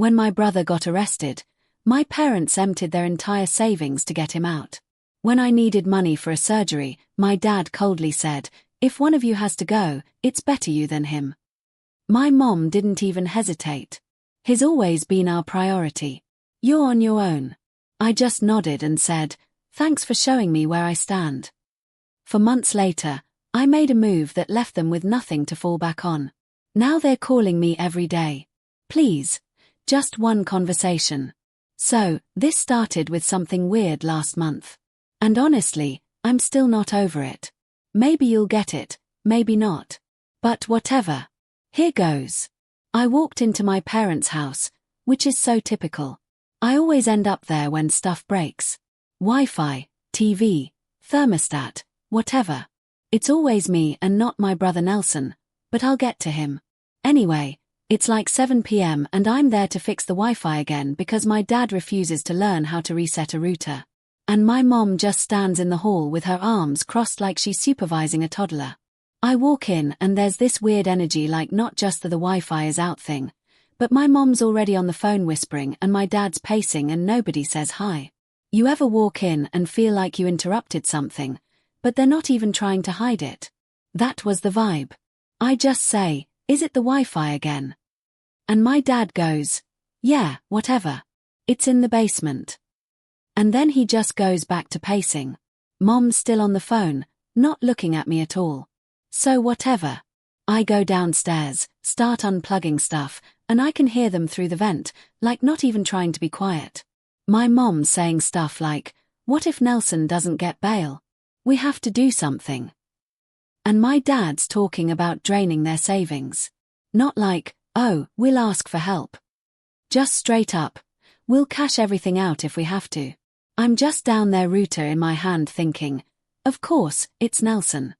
When my brother got arrested, my parents emptied their entire savings to get him out. When I needed money for a surgery, my dad coldly said, "If one of you has to go, it's better you than him." My mom didn't even hesitate. "He's always been our priority. You're on your own." I just nodded and said, "Thanks for showing me where I stand." For months later, I made a move that left them with nothing to fall back on. Now they're calling me every day. Please, just one conversation. So, this started with something weird last month. And honestly, I'm still not over it. Maybe you'll get it, maybe not. But whatever. Here goes. I walked into my parents' house, which is so typical. I always end up there when stuff breaks. Wi-Fi, TV, thermostat, whatever. It's always me and not my brother Nelson, but I'll get to him. Anyway, it's like 7 p.m. and I'm there to fix the Wi-Fi again because my dad refuses to learn how to reset a router. And my mom just stands in the hall with her arms crossed like she's supervising a toddler. I walk in and there's this weird energy, like not just the Wi-Fi is out thing, but my mom's already on the phone whispering and my dad's pacing and nobody says hi. You ever walk in and feel like you interrupted something, but they're not even trying to hide it? That was the vibe. I just say, "Is it the Wi-Fi again?" And my dad goes, "Yeah, whatever. It's in the basement." And then he just goes back to pacing. Mom's still on the phone, not looking at me at all. So whatever. I go downstairs, start unplugging stuff, and I can hear them through the vent, like not even trying to be quiet. My mom's saying stuff like, "What if Nelson doesn't get bail? We have to do something." And my dad's talking about draining their savings. Not like, "Oh, we'll ask for help." Just straight up, "We'll cash everything out if we have to." I'm just down there, router in my hand, thinking, of course, it's Nelson.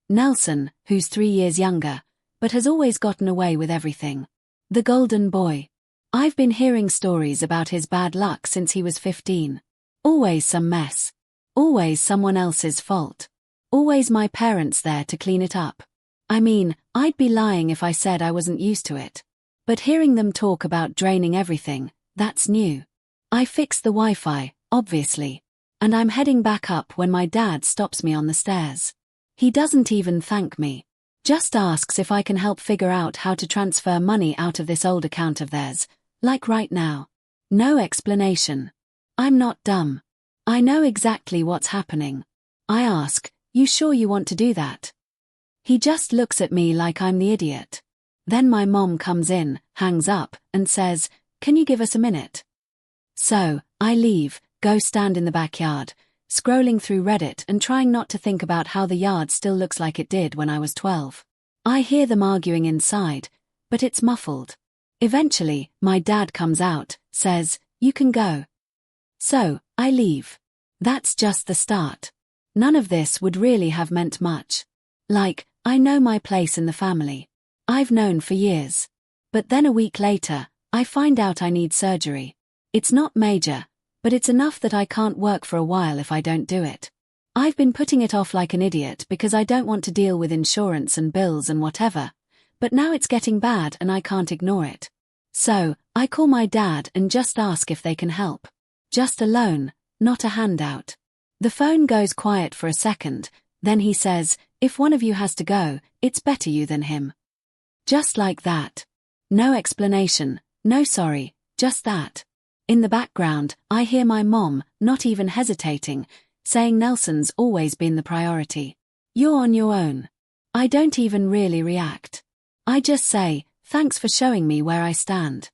Nelson, who's 3 years younger, but has always gotten away with everything. The golden boy. I've been hearing stories about his bad luck since he was 15. Always some mess. Always someone else's fault. Always my parents there to clean it up. I mean, I'd be lying if I said I wasn't used to it. But hearing them talk about draining everything, that's new. I fixed the Wi-Fi, obviously. And I'm heading back up when my dad stops me on the stairs. He doesn't even thank me. Just asks if I can help figure out how to transfer money out of this old account of theirs, like right now. No explanation. I'm not dumb. I know exactly what's happening. I ask, "You sure you want to do that?" He just looks at me like I'm the idiot. Then my mom comes in, hangs up, and says, "Can you give us a minute?" So, I leave, go stand in the backyard, scrolling through Reddit and trying not to think about how the yard still looks like it did when I was 12. I hear them arguing inside, but it's muffled. Eventually, my dad comes out, says, "You can go." So, I leave. That's just the start. None of this would really have meant much. Like, I know my place in the family. I've known for years. But then a week later, I find out I need surgery. It's not major, but it's enough that I can't work for a while if I don't do it. I've been putting it off like an idiot because I don't want to deal with insurance and bills and whatever, but now it's getting bad and I can't ignore it. So, I call my dad and just ask if they can help. Just a loan, not a handout. The phone goes quiet for a second, then he says, "If one of you has to go, it's better you than him." Just like that. No explanation, no sorry, just that. In the background, I hear my mom, not even hesitating, saying Nelson's always been the priority. You're on your own. I don't even really react. I just say, "Thanks for showing me where I stand."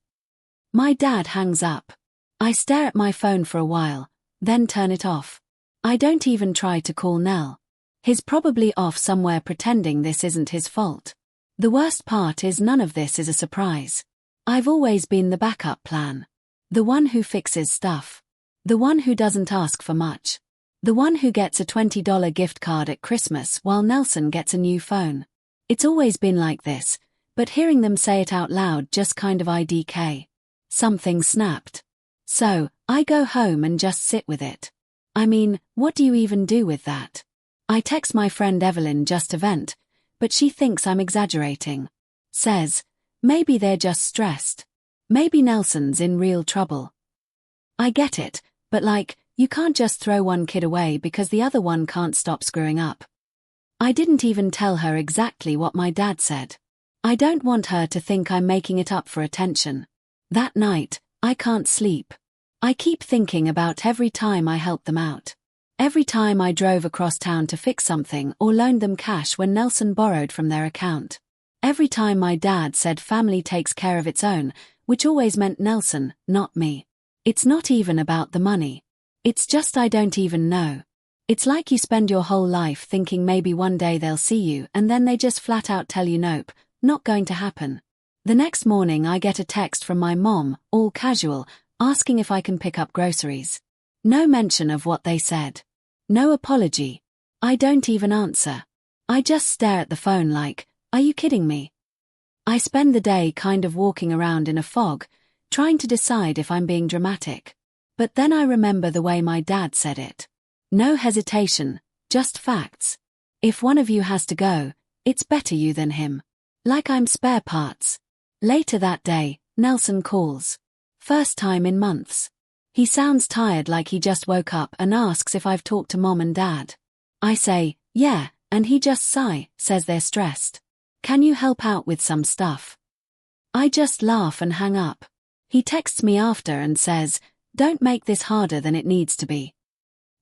My dad hangs up. I stare at my phone for a while, then turn it off. I don't even try to call Nell. He's probably off somewhere pretending this isn't his fault. The worst part is none of this is a surprise. I've always been the backup plan. The one who fixes stuff. The one who doesn't ask for much. The one who gets a $20 gift card at Christmas while Nelson gets a new phone. It's always been like this, but hearing them say it out loud just kind of IDK. Something snapped. So, I go home and just sit with it. I mean, what do you even do with that? I text my friend Evelyn just to vent, but she thinks I'm exaggerating. Says, maybe they're just stressed. Maybe Nelson's in real trouble. I get it, but you can't just throw one kid away because the other one can't stop screwing up. I didn't even tell her exactly what my dad said. I don't want her to think I'm making it up for attention. That night, I can't sleep. I keep thinking about every time I helped them out. Every time I drove across town to fix something or loaned them cash when Nelson borrowed from their account. Every time my dad said family takes care of its own, which always meant Nelson, not me. It's not even about the money. It's just I don't even know. It's like you spend your whole life thinking maybe one day they'll see you and then they just flat out tell you nope, not going to happen. The next morning I get a text from my mom, all casual, asking if I can pick up groceries. No mention of what they said. No apology. I don't even answer. I just stare at the phone like, are you kidding me? I spend the day kind of walking around in a fog, trying to decide if I'm being dramatic. But then I remember the way my dad said it. No hesitation, just facts. If one of you has to go, it's better you than him. Like I'm spare parts. Later that day, Nelson calls. First time in months. He sounds tired like he just woke up and asks if I've talked to mom and dad. I say, yeah, and he just says they're stressed. Can you help out with some stuff? I just laugh and hang up. He texts me after and says, don't make this harder than it needs to be.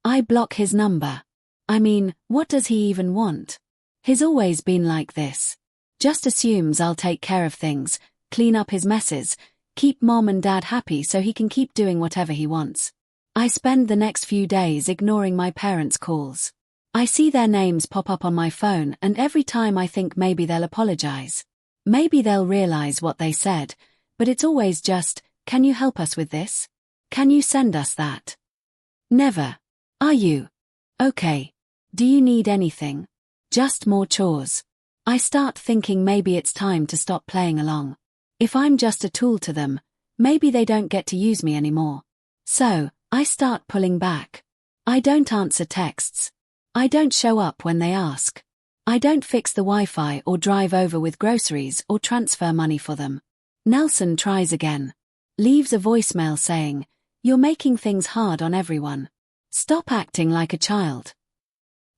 I block his number. I mean, what does he even want? He's always been like this. Just assumes I'll take care of things, clean up his messes, keep mom and dad happy so he can keep doing whatever he wants. I spend the next few days ignoring my parents' calls. I see their names pop up on my phone and every time I think maybe they'll apologize. Maybe they'll realize what they said, but it's always just, can you help us with this? Can you send us that? Never. Are you? Okay. Do you need anything? Just more chores. I start thinking maybe it's time to stop playing along. If I'm just a tool to them, maybe they don't get to use me anymore. So, I start pulling back. I don't answer texts. I don't show up when they ask. I don't fix the Wi-Fi or drive over with groceries or transfer money for them. Nelson tries again. Leaves a voicemail saying, you're making things hard on everyone. Stop acting like a child.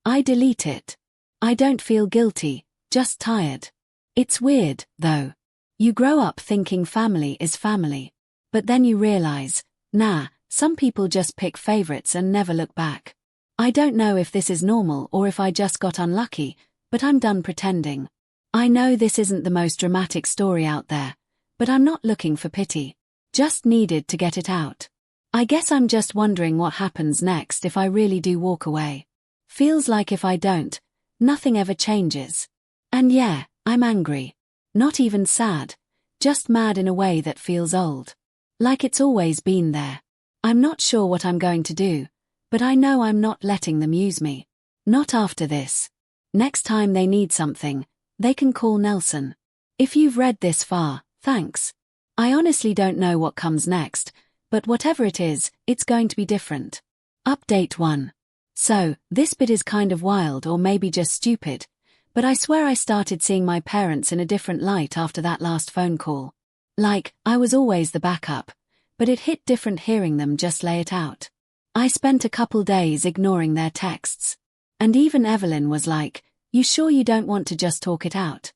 I delete it. I don't feel guilty, just tired. It's weird, though. You grow up thinking family is family. But then you realize, nah, some people just pick favorites and never look back. I don't know if this is normal or if I just got unlucky, but I'm done pretending. I know this isn't the most dramatic story out there, but I'm not looking for pity. Just needed to get it out. I guess I'm just wondering what happens next if I really do walk away. Feels like if I don't, nothing ever changes. And yeah, I'm angry. Not even sad. Just mad in a way that feels old. Like it's always been there. I'm not sure what I'm going to do, but I know I'm not letting them use me. Not after this. Next time they need something, they can call Nelson. If you've read this far, thanks. I honestly don't know what comes next, but whatever it is, it's going to be different. Update 1. So, this bit is kind of wild or maybe just stupid, but I swear I started seeing my parents in a different light after that last phone call. Like, I was always the backup, but it hit different hearing them just lay it out. I spent a couple days ignoring their texts. And even Evelyn was like, you sure you don't want to just talk it out?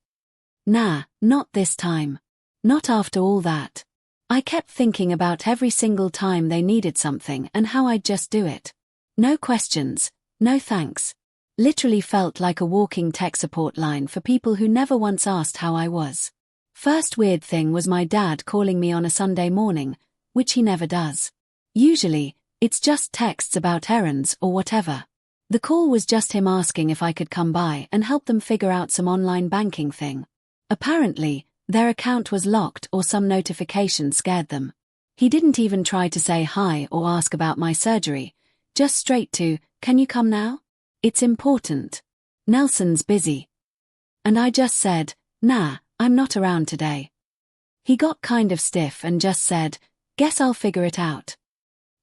Nah, not this time. Not after all that. I kept thinking about every single time they needed something and how I'd just do it. No questions, no thanks. Literally felt like a walking tech support line for people who never once asked how I was. First weird thing was my dad calling me on a Sunday morning, which he never does. Usually, it's just texts about errands or whatever. The call was just him asking if I could come by and help them figure out some online banking thing. Apparently, their account was locked or some notification scared them. He didn't even try to say hi or ask about my surgery, just straight to, can you come now? It's important. Nelson's busy. And I just said, nah, I'm not around today. He got kind of stiff and just said, guess I'll figure it out.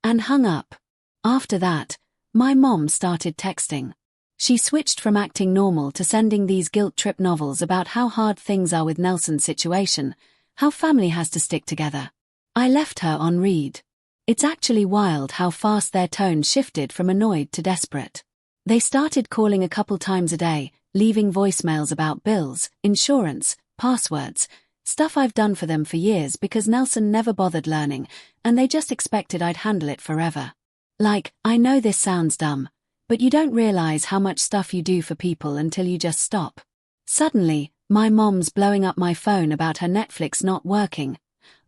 And hung up. After that, my mom started texting. She switched from acting normal to sending these guilt trip novels about how hard things are with Nelson's situation, how family has to stick together. I left her on read. It's actually wild how fast their tone shifted from annoyed to desperate. They started calling a couple times a day, leaving voicemails about bills, insurance, passwords, stuff I've done for them for years because Nelson never bothered learning, and they just expected I'd handle it forever. Like, I know this sounds dumb, but you don't realize how much stuff you do for people until you just stop. Suddenly, my mom's blowing up my phone about her Netflix not working,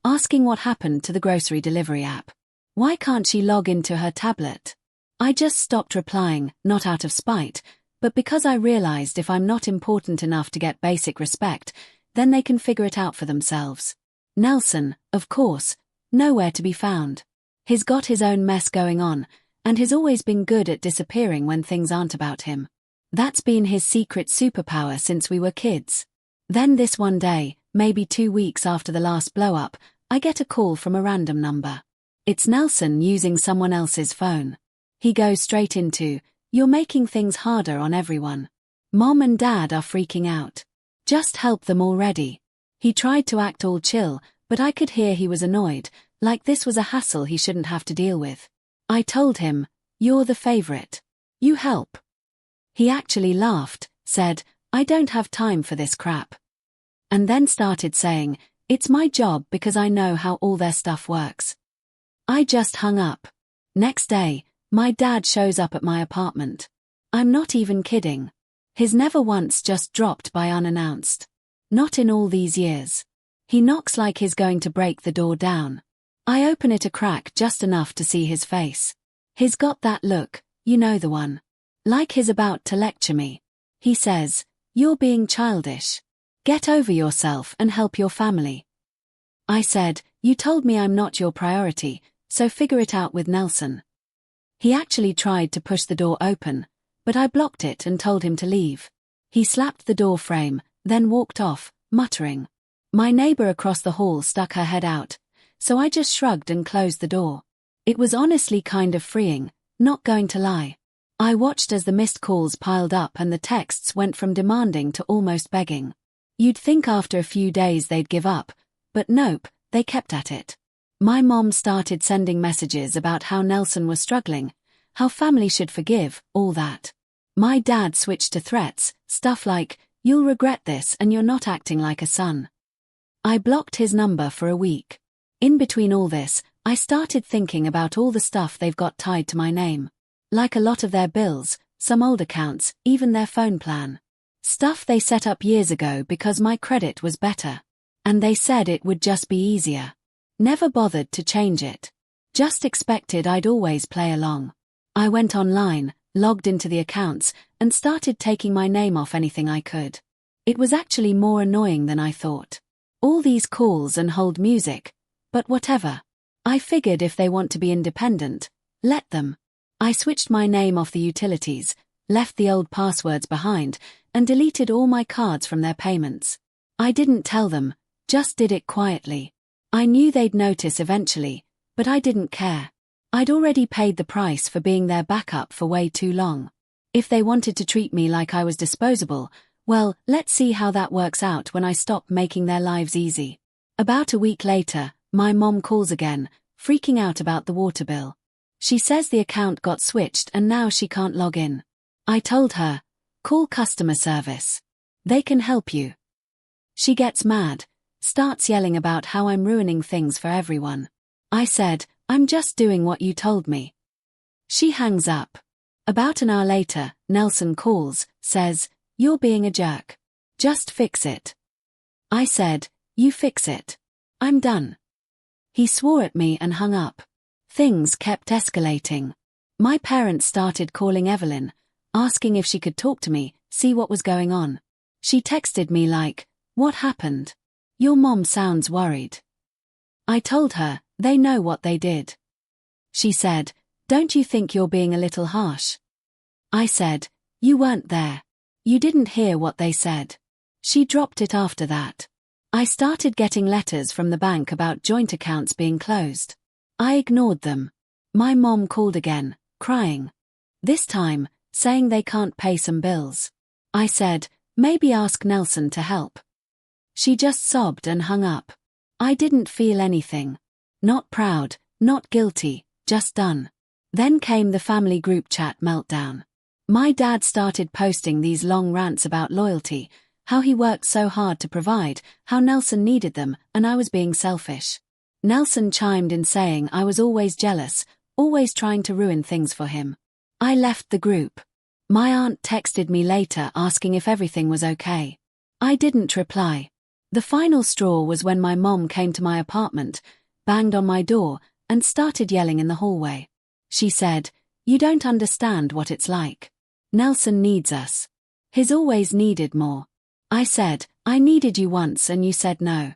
asking what happened to the grocery delivery app. Why can't she log into her tablet? I just stopped replying, not out of spite, but because I realized if I'm not important enough to get basic respect, then they can figure it out for themselves. Nelson, of course, nowhere to be found. He's got his own mess going on, and he's always been good at disappearing when things aren't about him. That's been his secret superpower since we were kids. Then this one day, maybe 2 weeks after the last blow-up, I get a call from a random number. It's Nelson using someone else's phone. He goes straight into, "You're making things harder on everyone. Mom and Dad are freaking out. Just help them already." He tried to act all chill, but I could hear he was annoyed, like this was a hassle he shouldn't have to deal with. I told him, "You're the favorite. You help." He actually laughed, said, "I don't have time for this crap." And then started saying, "It's my job because I know how all their stuff works." I just hung up. Next day, my dad shows up at my apartment. I'm not even kidding. He's never once just dropped by unannounced. Not in all these years. He knocks like he's going to break the door down. I open it a crack just enough to see his face. He's got that look, you know the one. Like he's about to lecture me. He says, "You're being childish. Get over yourself and help your family." I said, "You told me I'm not your priority, so figure it out with Nelson." He actually tried to push the door open, but I blocked it and told him to leave. He slapped the door frame, then walked off, muttering. My neighbor across the hall stuck her head out, so I just shrugged and closed the door. It was honestly kind of freeing, not going to lie. I watched as the missed calls piled up and the texts went from demanding to almost begging. You'd think after a few days they'd give up, but nope, they kept at it. My mom started sending messages about how Nelson was struggling, how family should forgive, all that. My dad switched to threats, stuff like, "You'll regret this and you're not acting like a son." I blocked his number for a week. In between all this, I started thinking about all the stuff they've got tied to my name. Like a lot of their bills, some old accounts, even their phone plan. Stuff they set up years ago because my credit was better. And they said it would just be easier. Never bothered to change it. Just expected I'd always play along. I went online, logged into the accounts, and started taking my name off anything I could. It was actually more annoying than I thought. All these calls and hold music, but whatever. I figured if they want to be independent, let them. I switched my name off the utilities, left the old passwords behind, and deleted all my cards from their payments. I didn't tell them, just did it quietly. I knew they'd notice eventually, but I didn't care. I'd already paid the price for being their backup for way too long. If they wanted to treat me like I was disposable, well, let's see how that works out when I stop making their lives easy. About a week later, my mom calls again, freaking out about the water bill. She says the account got switched and now she can't log in. I told her, "Call customer service. They can help you." She gets mad, starts yelling about how I'm ruining things for everyone. I said, "I'm just doing what you told me." She hangs up. About an hour later, Nelson calls, says, "You're being a jerk. Just fix it." I said, "You fix it. I'm done." He swore at me and hung up. Things kept escalating. My parents started calling Evelyn, asking if she could talk to me, see what was going on. She texted me like, "What happened? Your mom sounds worried." I told her, they know what they did. She said, "Don't you think you're being a little harsh?" I said, "You weren't there. You didn't hear what they said." She dropped it after that. I started getting letters from the bank about joint accounts being closed. I ignored them. My mom called again, crying. This time, saying they can't pay some bills. I said, "Maybe ask Nelson to help." She just sobbed and hung up. I didn't feel anything. Not proud, not guilty, just done. Then came the family group chat meltdown. My dad started posting these long rants about loyalty, how he worked so hard to provide, how Nelson needed them, and I was being selfish. Nelson chimed in saying I was always jealous, always trying to ruin things for him. I left the group. My aunt texted me later asking if everything was okay. I didn't reply. The final straw was when my mom came to my apartment, banged on my door, and started yelling in the hallway. She said, "You don't understand what it's like. Nelson needs us. He's always needed more." I said, "I needed you once and you said no."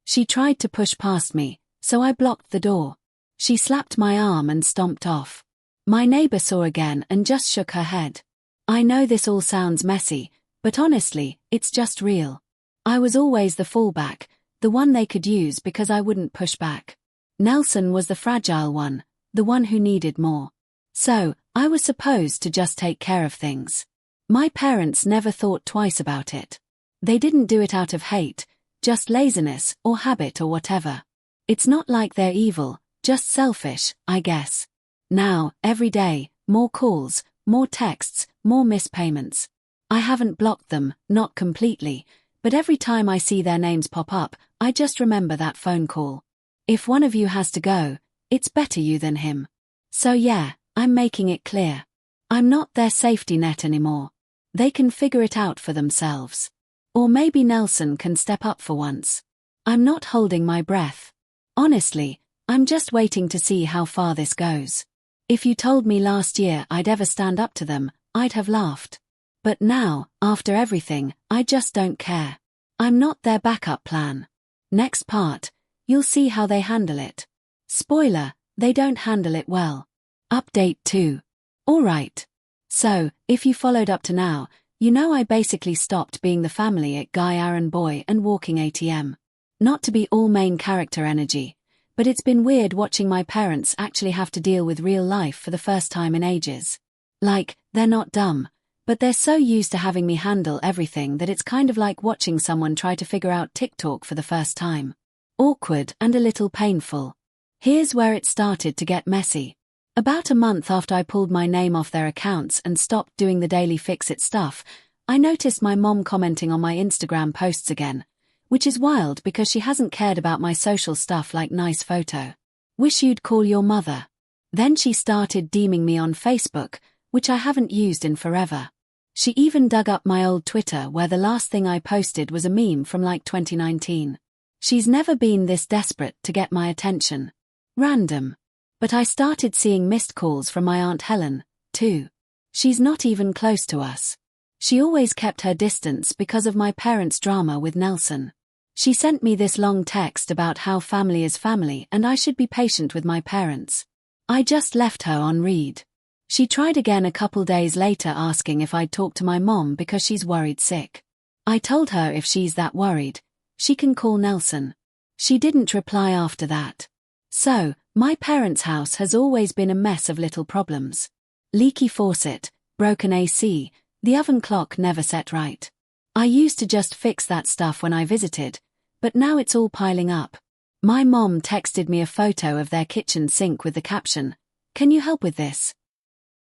She tried to push past me, so I blocked the door. She slapped my arm and stomped off. My neighbor saw again and just shook her head. I know this all sounds messy, but honestly, it's just real. I was always the fallback, the one they could use because I wouldn't push back. Nelson was the fragile one, the one who needed more. So, I was supposed to just take care of things. My parents never thought twice about it. They didn't do it out of hate, just laziness or habit or whatever. It's not like they're evil, just selfish, I guess. Now, every day, more calls, more texts, more missed payments. I haven't blocked them, not completely, but every time I see their names pop up, I just remember that phone call. If one of you has to go, it's better you than him. So yeah, I'm making it clear. I'm not their safety net anymore. They can figure it out for themselves. Or maybe Nelson can step up for once. I'm not holding my breath. Honestly, I'm just waiting to see how far this goes. If you told me last year I'd ever stand up to them, I'd have laughed. But now, after everything, I just don't care. I'm not their backup plan. Next part, you'll see how they handle it. Spoiler, they don't handle it well. Update 2. Alright. So, if you followed up to now, you know I basically stopped being the family at Guy Aaron boy and walking ATM. Not to be all main character energy, but it's been weird watching my parents actually have to deal with real life for the first time in ages. Like, they're not dumb, but they're so used to having me handle everything that it's kind of like watching someone try to figure out TikTok for the first time. Awkward and a little painful. Here's where it started to get messy. About a month after I pulled my name off their accounts and stopped doing the daily fix-it stuff, I noticed my mom commenting on my Instagram posts again, which is wild because she hasn't cared about my social stuff like nice photo. Wish you'd call your mother. Then she started DMing me on Facebook, which I haven't used in forever. She even dug up my old Twitter where the last thing I posted was a meme from like 2019. She's never been this desperate to get my attention. Random. But I started seeing missed calls from my Aunt Helen, too. She's not even close to us. She always kept her distance because of my parents' drama with Nelson. She sent me this long text about how family is family and I should be patient with my parents. I just left her on read. She tried again a couple days later asking if I'd talk to my mom because she's worried sick. I told her if she's that worried, she can call Nelson. She didn't reply after that. So, my parents' house has always been a mess of little problems. Leaky faucet, broken AC, the oven clock never set right. I used to just fix that stuff when I visited, but now it's all piling up. My mom texted me a photo of their kitchen sink with the caption, "Can you help with this?"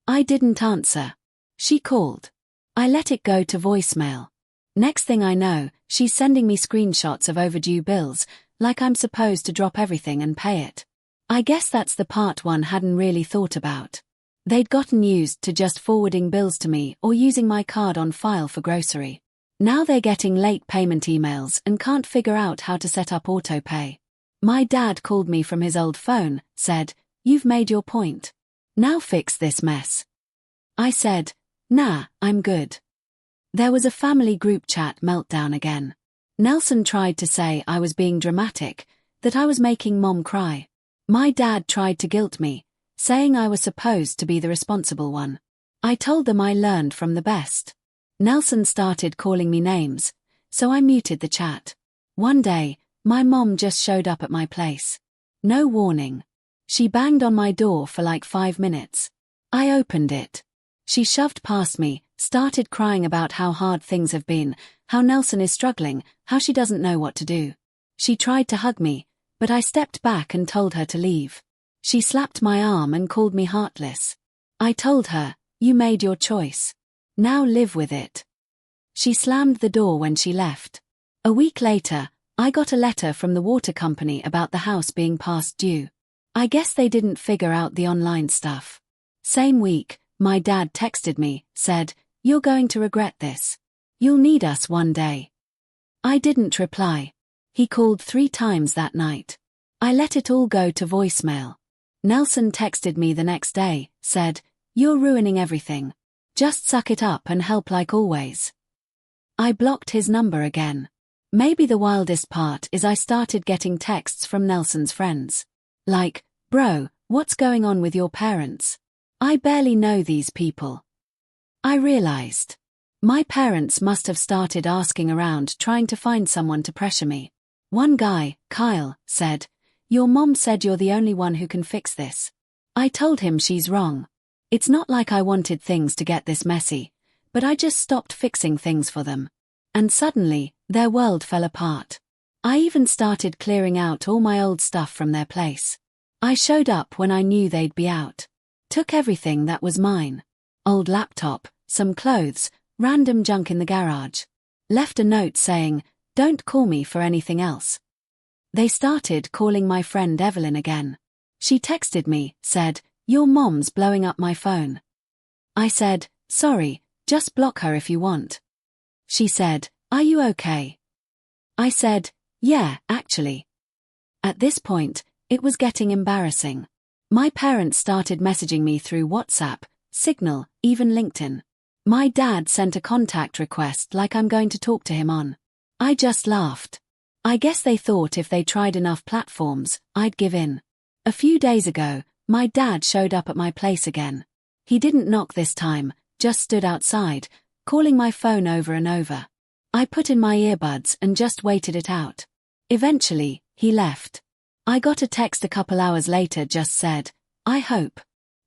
I didn't answer. She called. I let it go to voicemail. Next thing I know, she's sending me screenshots of overdue bills, like I'm supposed to drop everything and pay it. I guess that's the part one hadn't really thought about. They'd gotten used to just forwarding bills to me or using my card on file for grocery. Now they're getting late payment emails and can't figure out how to set up autopay. My dad called me from his old phone, said, "You've made your point. Now fix this mess." I said, "Nah, I'm good." There was a family group chat meltdown again. Nelson tried to say I was being dramatic, that I was making mom cry. My dad tried to guilt me, saying I was supposed to be the responsible one. I told them I learned from the best. Nelson started calling me names, so I muted the chat. One day, my mom just showed up at my place. No warning. She banged on my door for like 5 minutes. I opened it. She shoved past me, started crying about how hard things have been, how Nelson is struggling, how she doesn't know what to do. She tried to hug me, But I stepped back and told her to leave. She slapped my arm and called me heartless. I told her, "You made your choice. Now live with it." She slammed the door when she left. A week later, I got a letter from the water company about the house being past due. I guess they didn't figure out the online stuff. Same week, my dad texted me, said, "You're going to regret this. You'll need us one day." I didn't reply. He called 3 times that night. I let it all go to voicemail. Nelson texted me the next day, said, "You're ruining everything. Just suck it up and help like always." I blocked his number again. Maybe the wildest part is I started getting texts from Nelson's friends. Like, "Bro, what's going on with your parents? I barely know these people." I realized. My parents must have started asking around trying to find someone to pressure me. One guy, Kyle, said, "Your mom said you're the only one who can fix this." I told him she's wrong. It's not like I wanted things to get this messy, but I just stopped fixing things for them. And suddenly, their world fell apart. I even started clearing out all my old stuff from their place. I showed up when I knew they'd be out. Took everything that was mine. Old laptop, some clothes, random junk in the garage. Left a note saying, "Don't call me for anything else." They started calling my friend Evelyn again. She texted me, said, "Your mom's blowing up my phone." I said, "Sorry, just block her if you want." She said, "Are you okay?" I said, "Yeah, actually." At this point, it was getting embarrassing. My parents started messaging me through WhatsApp, Signal, even LinkedIn. My dad sent a contact request like I'm going to talk to him on. I just laughed. I guess they thought if they tried enough platforms, I'd give in. A few days ago, my dad showed up at my place again. He didn't knock this time, just stood outside, calling my phone over and over. I put in my earbuds and just waited it out. Eventually, he left. I got a text a couple hours later just said, "I hope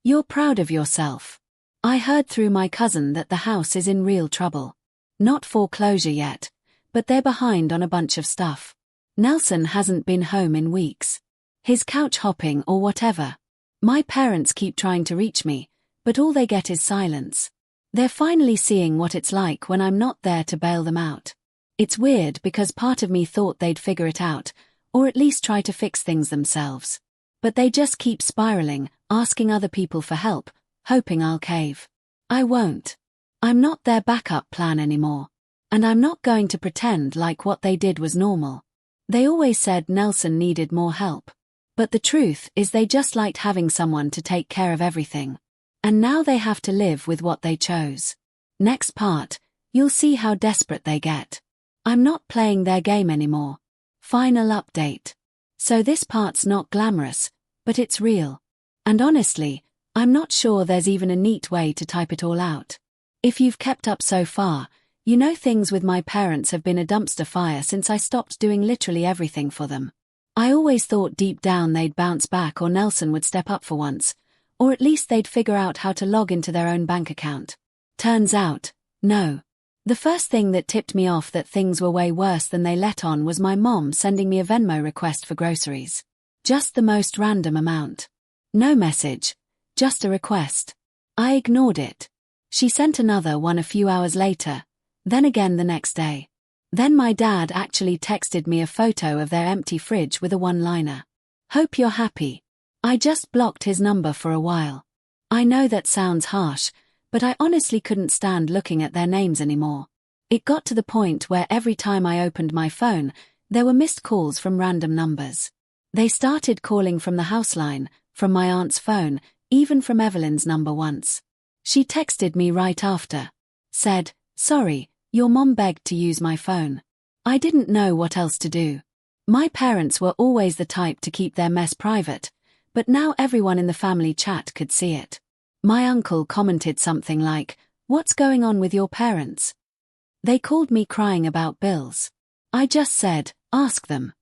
you're proud of yourself. I heard through my cousin that the house is in real trouble. Not foreclosure yet, but they're behind on a bunch of stuff. Nelson hasn't been home in weeks. He's couch hopping or whatever. My parents keep trying to reach me, but all they get is silence. They're finally seeing what it's like when I'm not there to bail them out. It's weird because part of me thought they'd figure it out, or at least try to fix things themselves. But they just keep spiraling, asking other people for help, hoping I'll cave. I won't. I'm not their backup plan anymore. And I'm not going to pretend like what they did was normal. They always said Nelson needed more help. But the truth is they just liked having someone to take care of everything. And now they have to live with what they chose. Next part, you'll see how desperate they get. I'm not playing their game anymore. Final update. So this part's not glamorous, but it's real. And honestly, I'm not sure there's even a neat way to type it all out. If you've kept up so far, you know things with my parents have been a dumpster fire since I stopped doing literally everything for them. I always thought deep down they'd bounce back or Nelson would step up for once, or at least they'd figure out how to log into their own bank account. Turns out, no. The first thing that tipped me off that things were way worse than they let on was my mom sending me a Venmo request for groceries. Just the most random amount. No message, just a request. I ignored it. She sent another one a few hours later, then again the next day. Then my dad actually texted me a photo of their empty fridge with a one-liner. "Hope you're happy." I just blocked his number for a while. I know that sounds harsh, but I honestly couldn't stand looking at their names anymore. It got to the point where every time I opened my phone, there were missed calls from random numbers. They started calling from the house line, from my aunt's phone, even from Evelyn's number once. She texted me right after. Said, "Sorry, your mom begged to use my phone." I didn't know what else to do. My parents were always the type to keep their mess private, but now everyone in the family chat could see it. My uncle commented something like, "What's going on with your parents?" They called me crying about bills. I just said, "Ask them."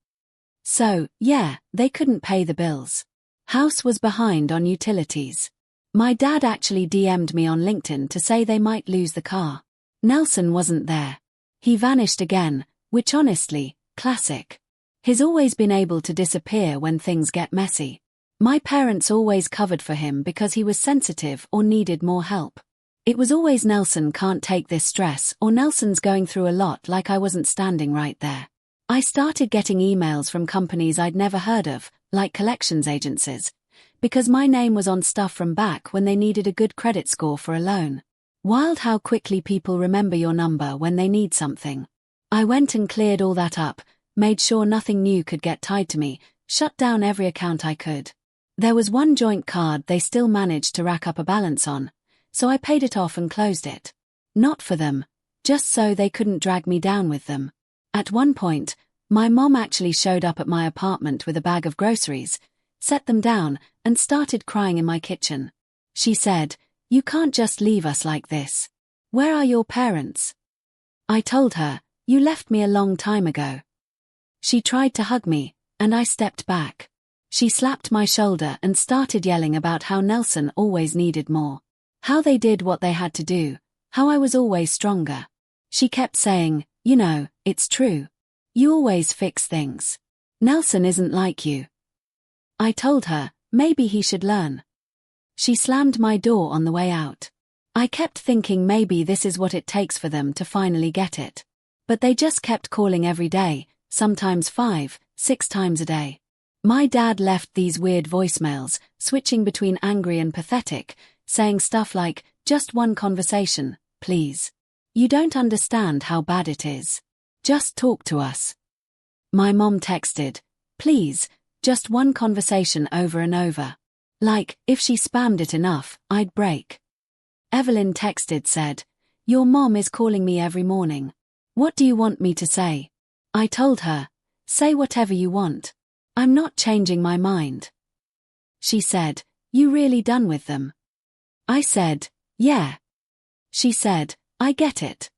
So, yeah, they couldn't pay the bills. House was behind on utilities. My dad actually DM'd me on LinkedIn to say they might lose the car. Nelson wasn't there. He vanished again, which honestly, classic. He's always been able to disappear when things get messy. My parents always covered for him because he was sensitive or needed more help. It was always Nelson can't take this stress, or Nelson's going through a lot, like I wasn't standing right there. I started getting emails from companies I'd never heard of, like collections agencies, because my name was on stuff from back when they needed a good credit score for a loan. Wild how quickly people remember your number when they need something. I went and cleared all that up, made sure nothing new could get tied to me, shut down every account I could. There was one joint card they still managed to rack up a balance on, so I paid it off and closed it. Not for them, just so they couldn't drag me down with them. At one point, my mom actually showed up at my apartment with a bag of groceries, set them down, and started crying in my kitchen. She said, "You can't just leave us like this. Where are your parents?" I told her, "You left me a long time ago." She tried to hug me, and I stepped back. She slapped my shoulder and started yelling about how Nelson always needed more. How they did what they had to do, how I was always stronger. She kept saying, "You know, it's true. You always fix things. Nelson isn't like you." I told her, maybe he should learn. She slammed my door on the way out. I kept thinking maybe this is what it takes for them to finally get it. But they just kept calling every day, sometimes 5, 6 times a day. My dad left these weird voicemails, switching between angry and pathetic, saying stuff like, "Just one conversation, please. You don't understand how bad it is. Just talk to us." My mom texted, "Please, just one conversation," over and over. Like, if she spammed it enough, I'd break. Evelyn texted said, "Your mom is calling me every morning. What do you want me to say?" I told her, "Say whatever you want. I'm not changing my mind." She said, "You really done with them?" I said, "Yeah." She said, "I get it."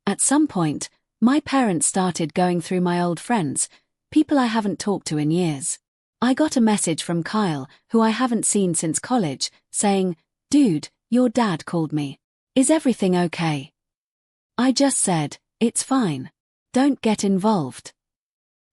At some point, my parents started going through my old friends, people I haven't talked to in years. I got a message from Kyle, who I haven't seen since college, saying, "Dude, your dad called me. Is everything okay?" I just said, "It's fine. Don't get involved."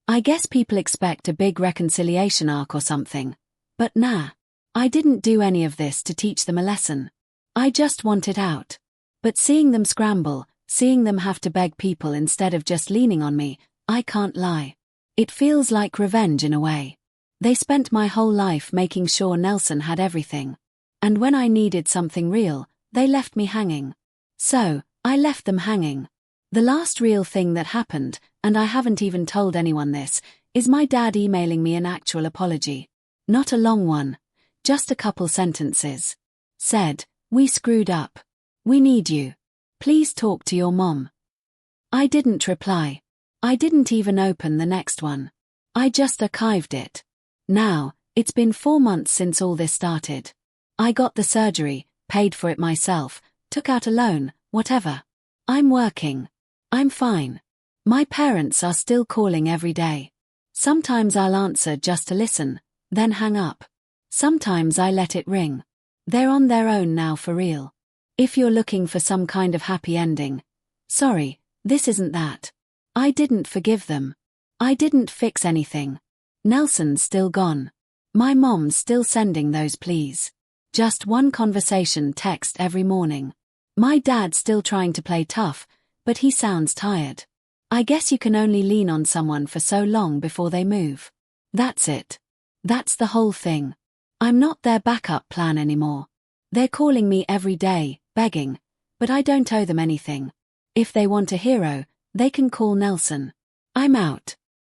I guess people expect a big reconciliation arc or something. But nah. I didn't do any of this to teach them a lesson. I just wanted out. But seeing them scramble, seeing them have to beg people instead of just leaning on me, I can't lie. It feels like revenge in a way. They spent my whole life making sure Nelson had everything. And when I needed something real, they left me hanging. So, I left them hanging. The last real thing that happened, and I haven't even told anyone this, is my dad emailing me an actual apology. Not a long one. Just a couple sentences. Said, "We screwed up. We need you. Please talk to your mom." I didn't reply. I didn't even open the next one. I just archived it. Now, it's been 4 months since all this started. I got the surgery, paid for it myself, took out a loan, whatever. I'm working. I'm fine. My parents are still calling every day. Sometimes I'll answer just to listen, then hang up. Sometimes I let it ring. They're on their own now for real. If you're looking for some kind of happy ending, sorry, this isn't that. I didn't forgive them. I didn't fix anything. Nelson's still gone. My mom's still sending those please. Just one conversation text every morning. My dad's still trying to play tough, but he sounds tired. I guess you can only lean on someone for so long before they move. That's it. That's the whole thing. I'm not their backup plan anymore. They're calling me every day, begging, but I don't owe them anything. If they want a hero, they can call Nelson. I'm out.